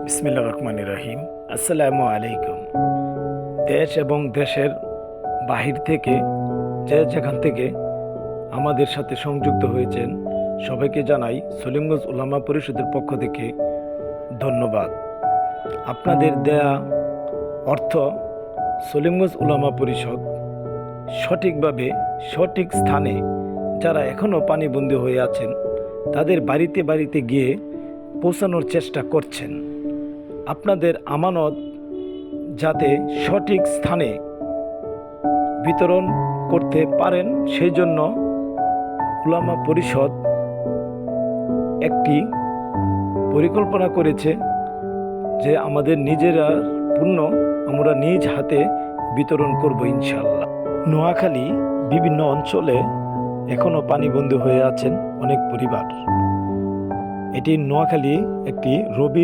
বিসমিল্লাহির রহমানির রহিম। আসসালামু আলাইকুম। দেশ এবং দেশের বাহির থেকে যে যেখান থেকে আমাদের সাথে সংযুক্ত হয়েছেন সবাইকে জানাই সলিমগঞ্জ উলামা পরিষদের পক্ষ থেকে ধন্যবাদ। আপনাদের দেয়া অর্থ সলিমগঞ্জ উলামা পরিষদ সঠিকভাবে সঠিক স্থানে যারা এখনও পানিবন্দী হয়ে আছেন তাদের বাড়িতে বাড়িতে গিয়ে পৌঁছানোর চেষ্টা করছেন। আপনাদের আমানত যাতে সঠিক স্থানে বিতরণ করতে পারেন সেই জন্য উলামা পরিষদ একটি পরিকল্পনা করেছে যে আমাদের নিজেরা পূর্ণ আমরা নিজ হাতে বিতরণ করব ইনশাআল্লাহ। নোয়াখালী বিভিন্ন অঞ্চলে এখনও পানিবন্দী হয়ে আছেন অনেক পরিবার। এটি নোয়াখালী একটি রবি